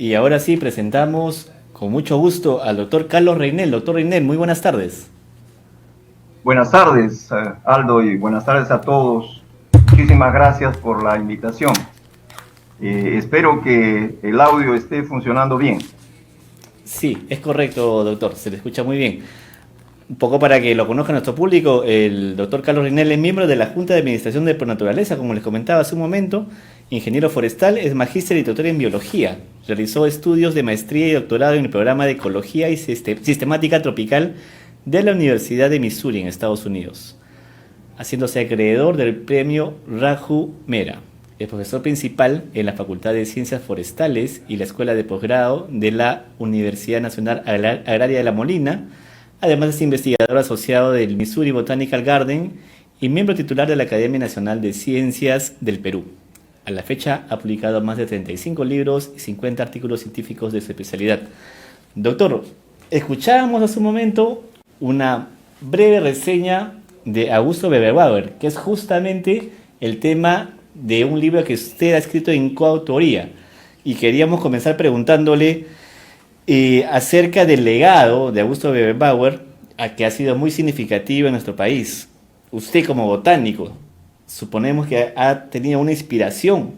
Y ahora sí, presentamos con mucho gusto al doctor Carlos Reinel. Doctor Reinel, muy buenas tardes. Buenas tardes, Aldo, y buenas tardes a todos. Muchísimas gracias por la invitación. Espero que el audio esté funcionando bien. Sí, es correcto, doctor, se le escucha muy bien. Un poco para que lo conozca nuestro público, el doctor Carlos Reinel es miembro de la Junta de Administración de Pronaturaleza, como les comentaba hace un momento, ingeniero forestal, es magíster y doctor en biología. Realizó estudios de maestría y doctorado en el programa de Ecología y Sistemática Tropical de la Universidad de Missouri en Estados Unidos, haciéndose acreedor del premio Raju Mera. Es profesor principal en la Facultad de Ciencias Forestales y la Escuela de Posgrado de la Universidad Nacional Agraria de La Molina. Además es investigador asociado del Missouri Botanical Garden y miembro titular de la Academia Nacional de Ciencias del Perú. A la fecha ha publicado más de 35 libros y 50 artículos científicos de su especialidad. Doctor, escuchábamos hace un momento una breve reseña de Augusto Beberbauer, que es justamente el tema de un libro que usted ha escrito en coautoría. Y queríamos comenzar preguntándole acerca del legado de Augusto Beberbauer, que ha sido muy significativo en nuestro país. Usted como botánico, suponemos que ha tenido una inspiración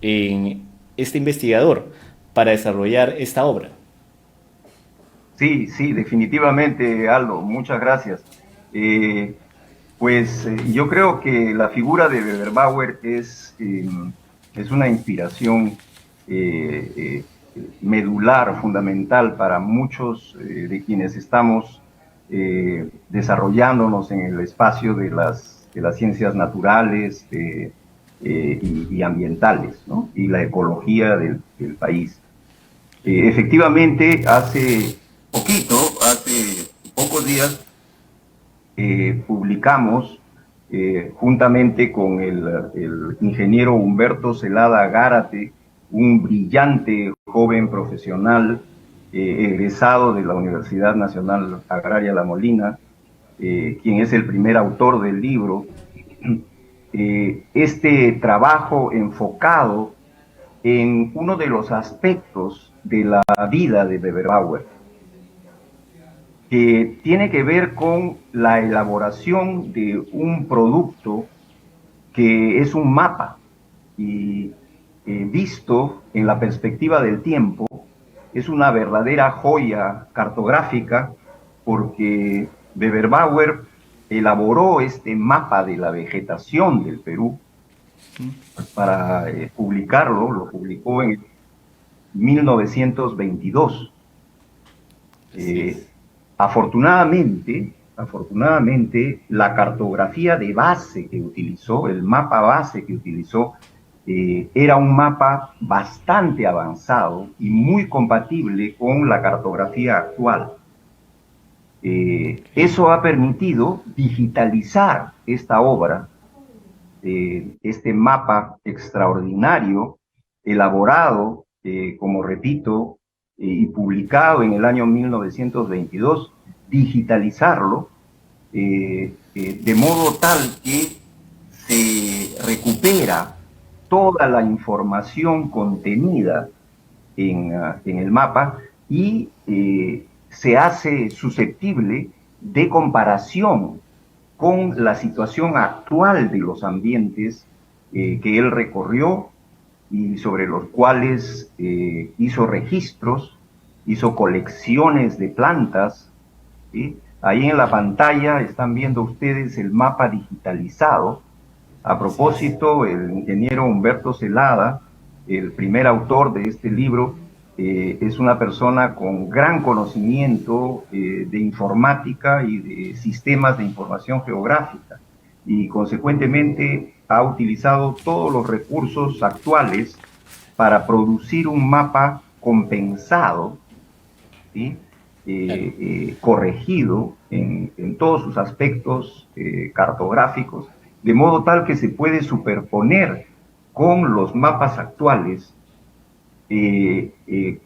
en este investigador para desarrollar esta obra. Sí, sí, definitivamente, Aldo, muchas gracias. Yo creo que la figura de Beberbauer es una inspiración eh, medular, fundamental para muchos de quienes estamos desarrollándonos en el espacio de las ciencias naturales y ambientales, ¿no? Y la ecología del país. Efectivamente, hace pocos días, publicamos juntamente con el ingeniero Humberto Celada Gárate, un brillante joven profesional egresado de la Universidad Nacional Agraria La Molina, quien es el primer autor del libro, este trabajo enfocado en uno de los aspectos de la vida de Beberbauer, que tiene que ver con la elaboración de un producto que es un mapa y visto en la perspectiva del tiempo, es una verdadera joya cartográfica porque Beberbauer elaboró este mapa de la vegetación del Perú para publicarlo, lo publicó en 1922. Así Eh, es. afortunadamente, la cartografía de base que utilizó, el mapa base que utilizó, era un mapa bastante avanzado y muy compatible con la cartografía actual. Okay. Eso ha permitido digitalizar esta obra, este mapa extraordinario, elaborado, como repito, y publicado en el año 1922, digitalizarlo de modo tal que se recupera toda la información contenida en el mapa y se hace susceptible de comparación con la situación actual de los ambientes que él recorrió y sobre los cuales hizo registros, hizo colecciones de plantas, ¿sí? Ahí en la pantalla están viendo ustedes el mapa digitalizado. A Así es. propósito, el ingeniero Humberto Celada, el primer autor de este libro, es una persona con gran conocimiento de informática y de sistemas de información geográfica y consecuentemente ha utilizado todos los recursos actuales para producir un mapa compensado, ¿sí? Claro. Corregido en todos sus aspectos cartográficos, de modo tal que se puede superponer con los mapas actuales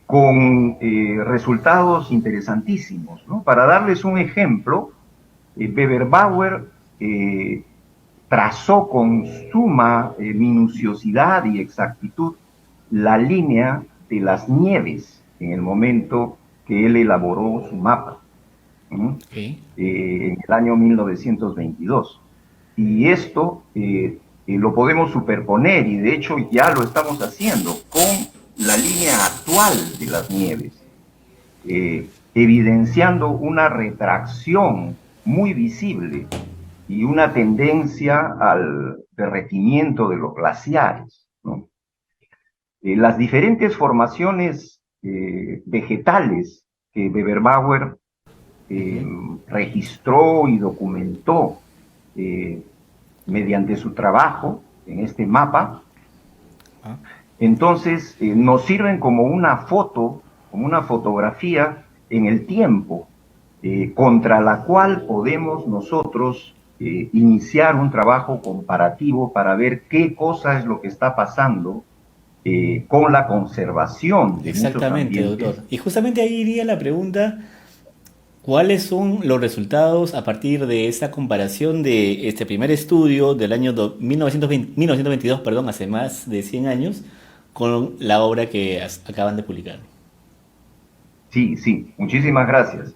con resultados interesantísimos, ¿no? Para darles un ejemplo, Beberbauer trazó con suma minuciosidad y exactitud la línea de las nieves en el momento que él elaboró su mapa, Okay. en el año 1922. Y esto lo podemos superponer, y de hecho ya lo estamos haciendo con la línea actual de las nieves, evidenciando una retracción muy visible y una tendencia al derretimiento de los glaciares, ¿no? Las diferentes formaciones vegetales que Weberbauer registró y documentó eh, mediante su trabajo en este mapa, Ah, entonces nos sirven como una foto, como una fotografía en el tiempo, contra la cual podemos nosotros iniciar un trabajo comparativo para ver qué cosa es lo que está pasando con la conservación de muchos exactamente, doctor. ambientes. Y justamente ahí iría la pregunta, ¿cuáles son los resultados a partir de esta comparación de este primer estudio del año 1920 1922, perdón, hace más de 100 años, con la obra que acaban de publicar? Sí, sí, muchísimas gracias.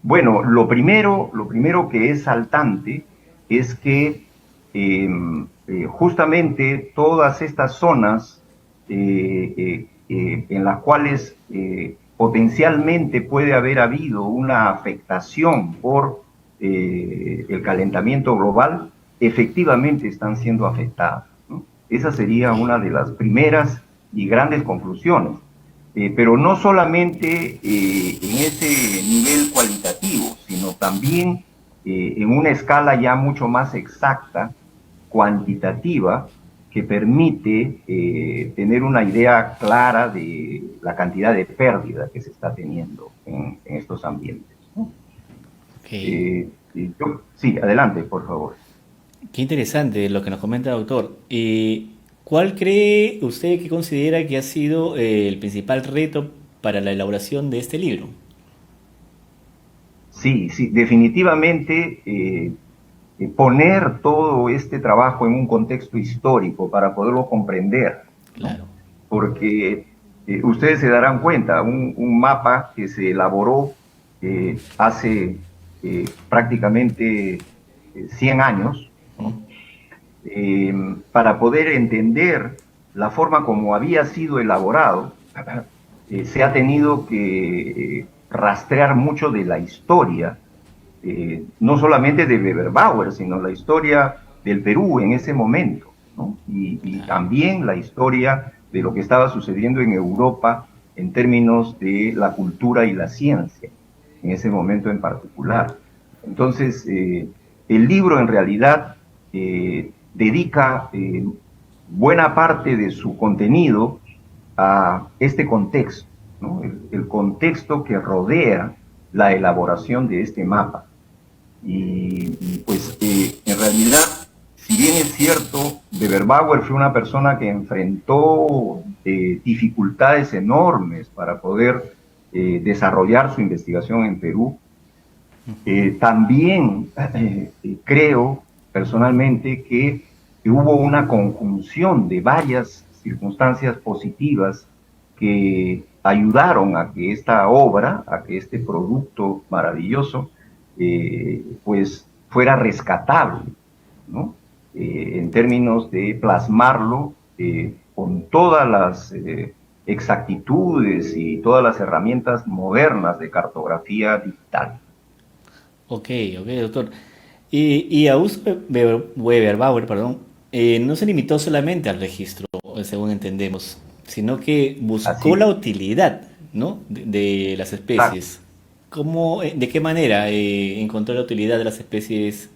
Bueno, lo primero que es saltante es que justamente todas estas zonas en las cuales potencialmente puede haber habido una afectación por el calentamiento global, efectivamente están siendo afectadas, ¿no? Esa sería Ok, una de las primeras y grandes conclusiones. Pero no solamente en ese nivel cualitativo, sino también en una escala ya mucho más exacta, cuantitativa, que permite tener una idea clara de la cantidad de pérdida que se está teniendo en estos ambientes, ¿no? ok. Sí, adelante, por favor. Qué interesante lo que nos comenta el doctor. ¿Cuál cree usted que considera que ha sido el principal reto para la elaboración de este libro? Sí, sí, definitivamente poner todo este trabajo en un contexto histórico para poderlo comprender, ¿no? Claro. Porque ustedes se darán cuenta, un mapa que se elaboró hace prácticamente 100 años, ¿no? eh, para poder entender la forma como había sido elaborado, se ha tenido que rastrear mucho de la historia, no solamente de Weberbauer, sino la historia del Perú en ese momento, ¿no? Y Claro. también la historia de lo que estaba sucediendo en Europa en términos de la cultura y la ciencia, en ese momento en particular. Entonces, el libro en realidad dedica buena parte de su contenido a este contexto, ¿no? El contexto que rodea la elaboración de este mapa. Pues en realidad, si bien es cierto, Weberbauer fue una persona que enfrentó dificultades enormes para poder desarrollar su investigación en Perú, también creo personalmente que hubo una conjunción de varias circunstancias positivas que ayudaron a que esta obra, a que este producto maravilloso, pues fuera rescatable, ¿no? En términos de plasmarlo con todas las exactitudes y todas las herramientas modernas de cartografía digital. Ok, ok, doctor. Y Augusto Weberbauer, perdón, no se limitó solamente al registro, según entendemos, sino que buscó Así la es. utilidad, ¿no? de las Exacto. especies. ¿Cómo, de qué manera encontró la utilidad de las especies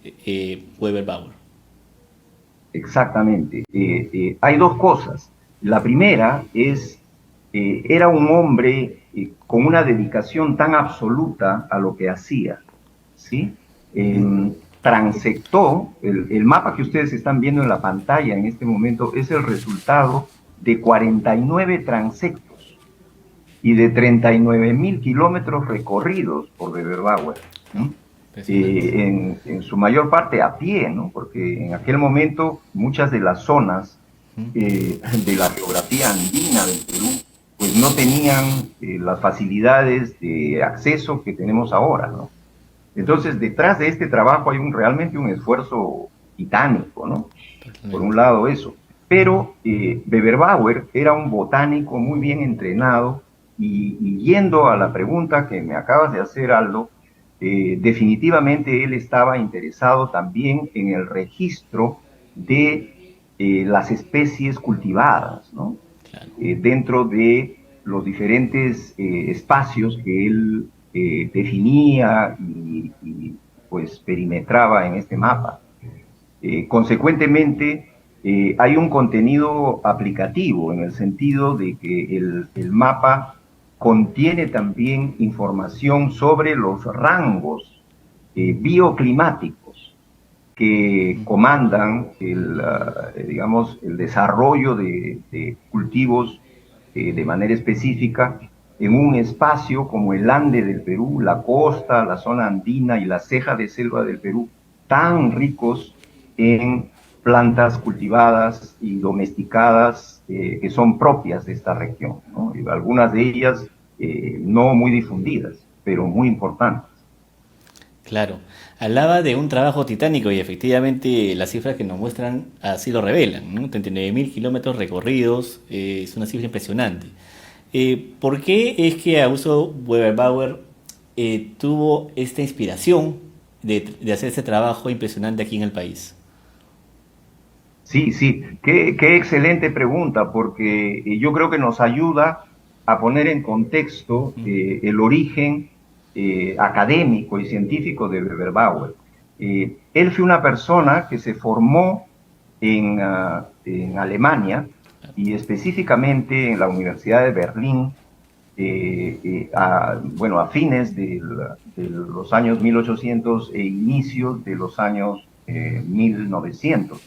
Weberbauer? Exactamente. Hay dos cosas. La primera es, era un hombre con una dedicación tan absoluta a lo que hacía, ¿sí? Transectó, el mapa que ustedes están viendo en la pantalla en este momento es el resultado de 49 transectos y de 39.000 kilómetros recorridos por Weberbauer, Wow, ¿sí? impresionante. En su mayor parte a pie, ¿no? Porque en aquel momento muchas de las zonas de la geografía andina del Perú, pues no tenían las facilidades de acceso que tenemos ahora, ¿no? Entonces, detrás de este trabajo hay realmente un esfuerzo titánico, ¿no? Por un Totalmente. lado eso. Pero Beberbauer era un botánico muy bien entrenado y yendo a la pregunta que me acabas de hacer, Aldo, definitivamente él estaba interesado también en el registro de las especies cultivadas, ¿no? Claro. Dentro de los diferentes espacios que él definía pues perimetraba en este mapa. Consecuentemente, hay un contenido aplicativo en el sentido de que el mapa contiene también información sobre los rangos bioclimáticos que comandan digamos, el desarrollo de cultivos de manera específica en un espacio como el Ande del Perú, la costa, la zona andina y la ceja de selva del Perú, tan ricos en plantas cultivadas y domesticadas que son propias de esta región, ¿no? Y algunas de ellas no muy difundidas, pero muy importantes. Claro, hablaba de un trabajo titánico y efectivamente las cifras que nos muestran así lo revelan, ¿no? 39.000 kilómetros recorridos, es una cifra impresionante. ¿Por qué es que Augusto Weberbauer tuvo esta inspiración de hacer este trabajo impresionante aquí en el país? Sí, sí, qué excelente pregunta, porque yo creo que nos ayuda a poner en contexto el origen académico y científico de Weberbauer. Él fue una persona que se formó en Alemania y específicamente en la Universidad de Berlín, bueno, a fines de los años 1800 e inicios de los años 1900.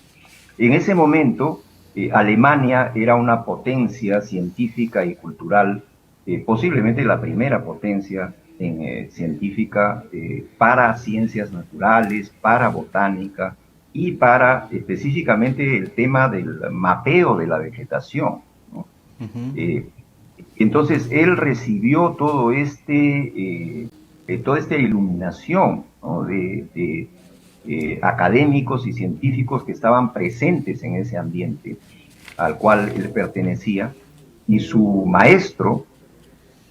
En ese momento, Alemania era una potencia científica y cultural, posiblemente la primera potencia científica para ciencias naturales, para botánica y para específicamente el tema del mapeo de la vegetación, ¿no? Ujú. Eh, entonces, él recibió toda esta iluminación, ¿no? de académicos y científicos que estaban presentes en ese ambiente al cual él pertenecía, y su maestro,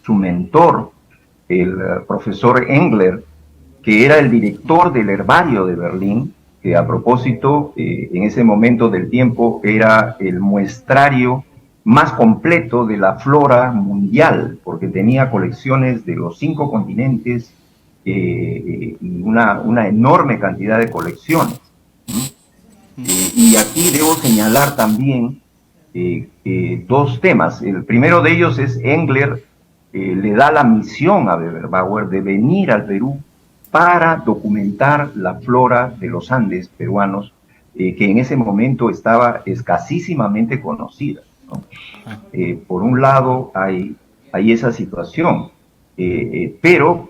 su mentor, el profesor Engler, que era el director del herbario de Berlín, que a propósito, en ese momento del tiempo era el muestrario más completo de la flora mundial, porque tenía colecciones de los 5 continentes y una enorme cantidad de colecciones. Y aquí debo señalar también dos temas. El primero de ellos es Engler le da la misión a Weberbauer de venir al Perú para documentar la flora de los Andes peruanos, que en ese momento estaba escasísimamente conocida, ¿no? Por un lado hay esa situación, pero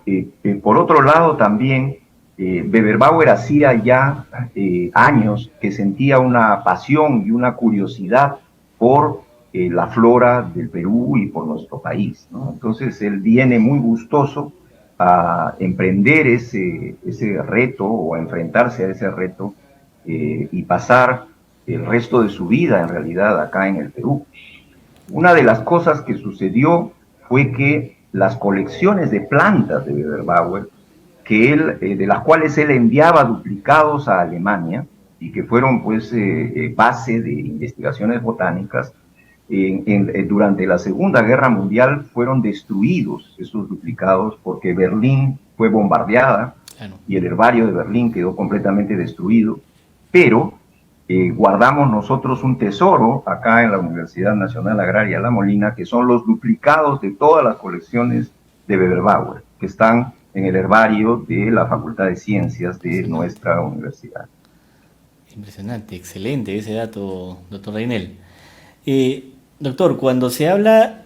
por otro lado también Weberbauer hacía ya años que sentía una pasión y una curiosidad por la flora del Perú y por nuestro país, ¿no? Entonces él viene muy gustoso a emprender ese reto o a enfrentarse a ese reto y pasar el resto de su vida en realidad acá en el Perú. Una de las cosas que sucedió fue que las colecciones de plantas de Weberbauer, de las cuales él enviaba duplicados a Alemania y que fueron pues base de investigaciones botánicas, durante la Segunda Guerra Mundial fueron destruidos esos duplicados porque Berlín fue bombardeada Claro. y el herbario de Berlín quedó completamente destruido, pero guardamos nosotros un tesoro acá en la Universidad Nacional Agraria La Molina, que son los duplicados de todas las colecciones de Weberbauer, que están en el herbario de la Facultad de Ciencias de Impresionante. nuestra universidad. Impresionante, excelente ese dato, doctor Reinel. Doctor, cuando se habla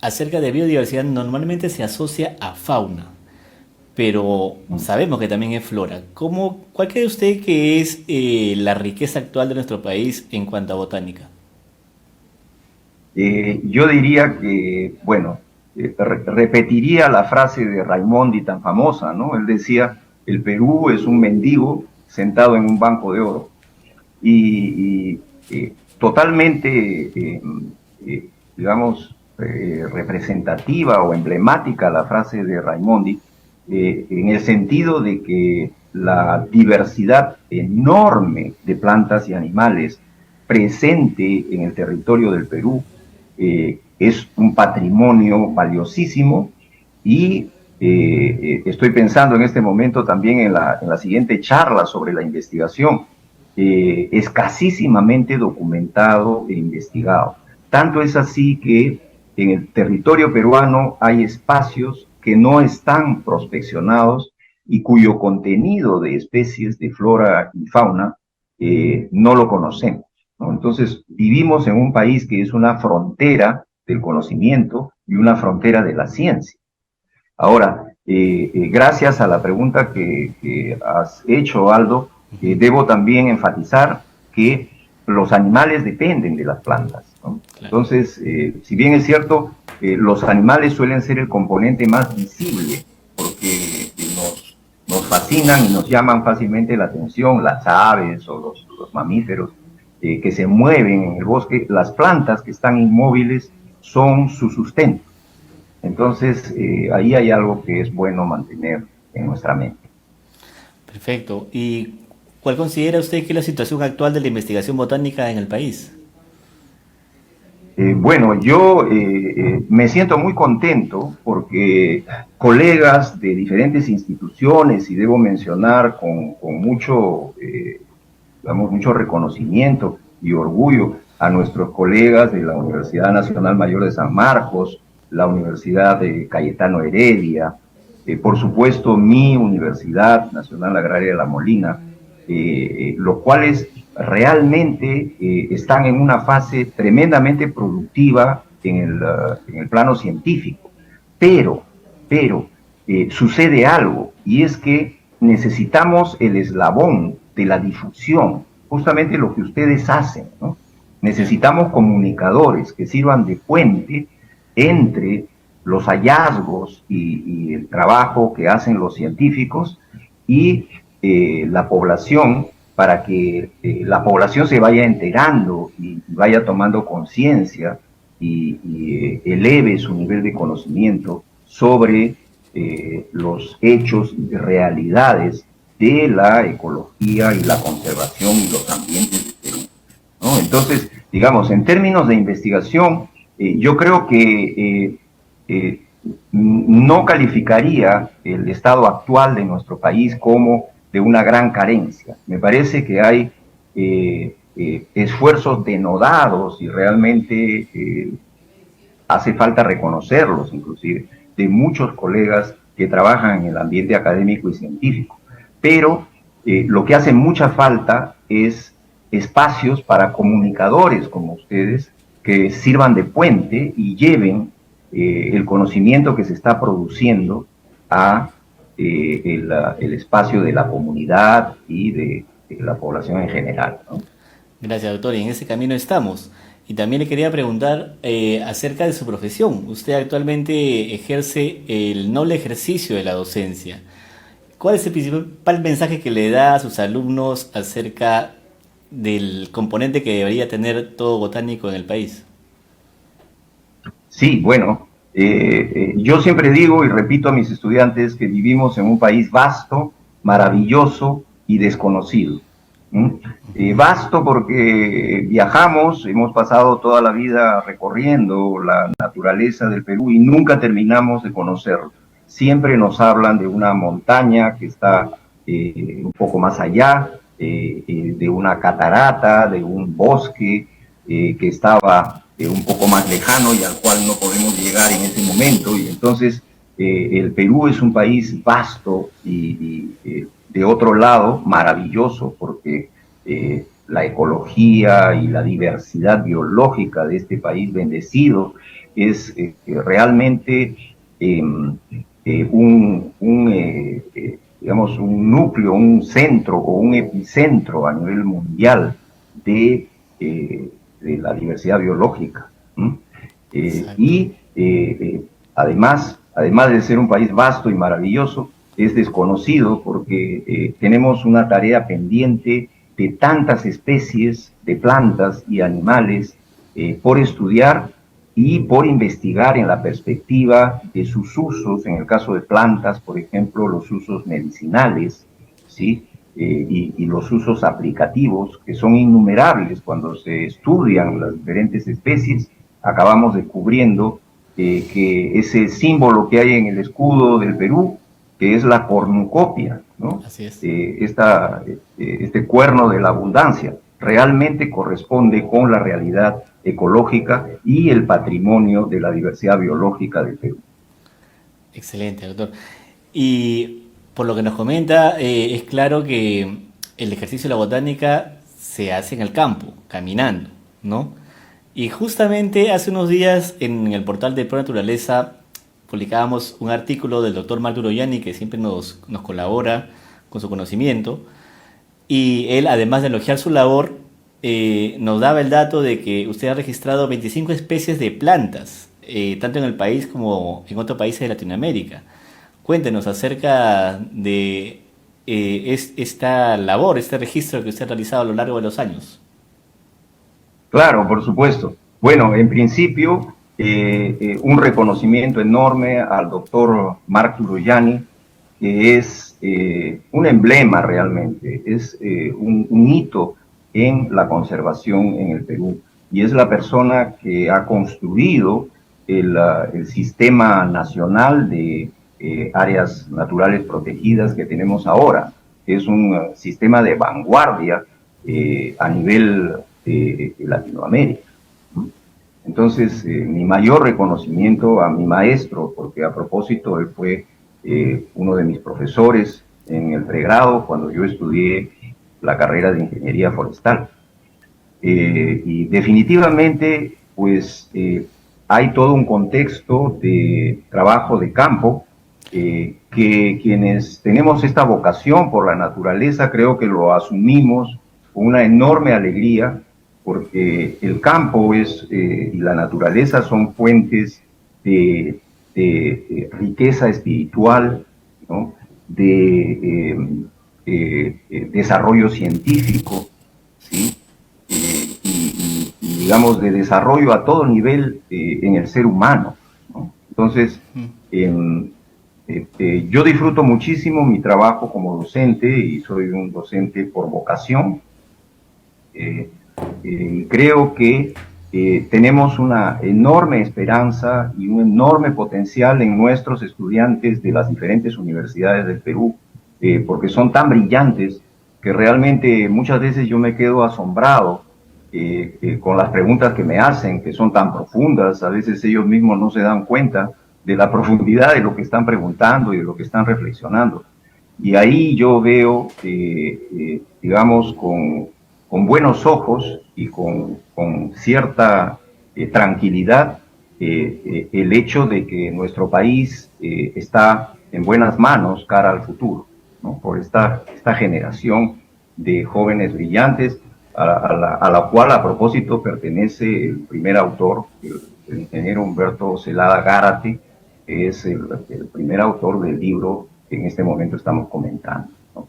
acerca de biodiversidad, normalmente se asocia a fauna. pero sabemos que también es flora. ¿Cuál cree usted que es la riqueza actual de nuestro país en cuanto a botánica? Yo diría que, bueno, repetiría la frase de Raimondi tan famosa, ¿no? Él decía, el Perú es un mendigo sentado en un banco de oro. Totalmente, digamos, representativa o emblemática la frase de Raimondi, en el sentido de que la diversidad enorme de plantas y animales presente en el territorio del Perú es un patrimonio valiosísimo y estoy pensando en este momento también en la siguiente charla sobre la investigación, escasísimamente documentado e investigado. Tanto es así que en el territorio peruano hay espacios que no están prospeccionados y cuyo contenido de especies de flora y fauna no lo conocemos, ¿no? Entonces, vivimos en un país que es una frontera del conocimiento y una frontera de la ciencia. Ahora, gracias a la pregunta que has hecho, Aldo, debo también enfatizar que los animales dependen de las plantas, ¿no? Claro. Entonces, si bien es cierto, los animales suelen ser el componente más visible porque nos fascinan y nos llaman fácilmente la atención, las aves o los mamíferos que se mueven en el bosque, las plantas que están inmóviles son su sustento. Entonces, ahí hay algo que es bueno mantener en nuestra mente. Perfecto. ¿Y cuál considera usted que es la situación actual de la investigación botánica en el país? Bueno, yo me siento muy contento porque colegas de diferentes instituciones, y debo mencionar con mucho, digamos, mucho reconocimiento y orgullo a nuestros colegas de la Universidad Nacional Mayor de San Marcos, la Universidad de Cayetano Heredia, por supuesto mi Universidad Nacional Agraria de La Molina, los cuales realmente están en una fase tremendamente productiva en el plano científico. Pero sucede algo, y es que necesitamos el eslabón de la difusión, justamente lo que ustedes hacen, ¿no? Necesitamos comunicadores que sirvan de puente entre los hallazgos y el trabajo que hacen los científicos y la población, para que la población se vaya enterando y vaya tomando conciencia y eleve su nivel de conocimiento sobre los hechos y realidades de la ecología y la conservación y los ambientes de Perú, ¿no? Entonces, digamos, en términos de investigación, yo creo que no calificaría el estado actual de nuestro país como de una gran carencia. Me parece que hay esfuerzos denodados y realmente hace falta reconocerlos, inclusive, de muchos colegas que trabajan en el ambiente académico y científico. Pero lo que hace mucha falta es espacios para comunicadores como ustedes que sirvan de puente y lleven el conocimiento que se está produciendo a el espacio de la comunidad y de la población en general, ¿no? Gracias, doctor. Y en ese camino estamos. Y también le quería preguntar acerca de su profesión. Usted actualmente ejerce el noble ejercicio de la docencia. ¿Cuál es el principal mensaje que le da a sus alumnos acerca del componente que debería tener todo botánico en el país? Sí, bueno, yo siempre digo y repito a mis estudiantes que vivimos en un país vasto, maravilloso y desconocido. Vasto porque viajamos, hemos pasado toda la vida recorriendo la naturaleza del Perú y nunca terminamos de conocerlo. Siempre nos hablan de una montaña que está un poco más allá, de una catarata, de un bosque que estaba un poco más lejano y al cual no podemos llegar en ese momento. Y entonces el Perú es un país vasto y de otro lado maravilloso porque la ecología y la diversidad biológica de este país bendecido es realmente digamos, un núcleo, un centro o un epicentro a nivel mundial de, de la diversidad biológica. Exacto. Y además de ser un país vasto y maravilloso, es desconocido porque tenemos una tarea pendiente de tantas especies de plantas y animales por estudiar y por investigar en la perspectiva de sus usos, en el caso de plantas, por ejemplo, los usos medicinales, ¿sí? Y los usos aplicativos, que son innumerables cuando se estudian las diferentes especies, acabamos descubriendo que ese símbolo que hay en el escudo del Perú, que es la cornucopia, ¿no? Así es. Este cuerno de la abundancia, realmente corresponde con la realidad ecológica y el patrimonio de la diversidad biológica del Perú. Excelente, doctor. Y por lo que nos comenta, es claro que el ejercicio de la botánica se hace en el campo, caminando, ¿no? Y justamente hace unos días en el portal de Pro Naturaleza publicábamos un artículo del doctor Marturo Yanni, que siempre nos colabora con su conocimiento, y él, además de elogiar su labor, nos daba el dato de que usted ha registrado 25 especies de plantas, tanto en el país como en otros países de Latinoamérica. Cuéntenos acerca de esta labor, este registro que usted ha realizado a lo largo de los años. Claro, por supuesto. Bueno, en principio, un reconocimiento enorme al doctor Marc Turoyani, que es un emblema realmente, es un hito en la conservación en el Perú. Y es la persona que ha construido el sistema nacional de áreas naturales protegidas que tenemos ahora. Es un sistema de vanguardia a nivel de Latinoamérica. Entonces, mi mayor reconocimiento a mi maestro, porque a propósito, él fue uno de mis profesores en el pregrado cuando yo estudié la carrera de ingeniería forestal. Y definitivamente, pues, hay todo un contexto de trabajo de campo que quienes tenemos esta vocación por la naturaleza creo que lo asumimos con una enorme alegría porque el campo y la naturaleza son fuentes de riqueza espiritual, ¿no? De desarrollo científico, ¿sí? Digamos, de desarrollo a todo nivel en el ser humano, ¿no? Entonces, yo disfruto muchísimo mi trabajo como docente y soy un docente por vocación. Creo que tenemos una enorme esperanza y un enorme potencial en nuestros estudiantes de las diferentes universidades del Perú, porque son tan brillantes que realmente muchas veces yo me quedo asombrado con las preguntas que me hacen, que son tan profundas, a veces ellos mismos no se dan cuenta de la profundidad de lo que están preguntando y de lo que están reflexionando. Y ahí yo veo, digamos, con buenos ojos y con cierta tranquilidad el hecho de que nuestro país está en buenas manos cara al futuro, ¿no? Por esta generación de jóvenes brillantes a la cual a propósito pertenece el primer autor, el ingeniero Humberto Celada Gárate, que es el primer autor del libro que en este momento estamos comentando, ¿no?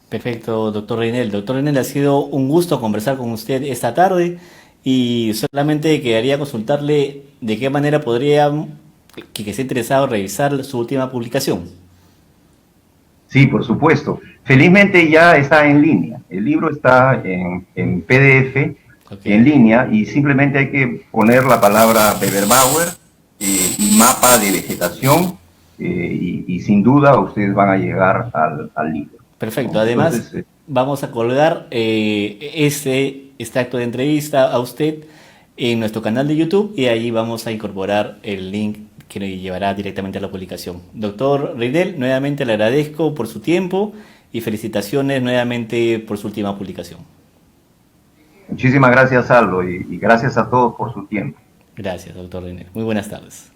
Perfecto, doctor Reinel. Doctor Reinel, ha sido un gusto conversar con usted esta tarde y solamente quedaría consultarle de qué manera podría, que esté interesado, revisar su última publicación. Sí, por supuesto. Felizmente ya está en línea. El libro está en PDF, Ok, en línea, y simplemente hay que poner la palabra Beberbauer y mapa de vegetación, y sin duda ustedes van a llegar al libro, perfecto. ¿no? Además, Entonces, vamos a colgar este acto de entrevista a usted en nuestro canal de YouTube y ahí vamos a incorporar el link que nos llevará directamente a la publicación. Doctor Reinel, nuevamente le agradezco por su tiempo y felicitaciones nuevamente por su última publicación. muchísimas gracias, Aldo, y gracias a todos por su tiempo. Gracias, doctor Reinel. Muy buenas tardes.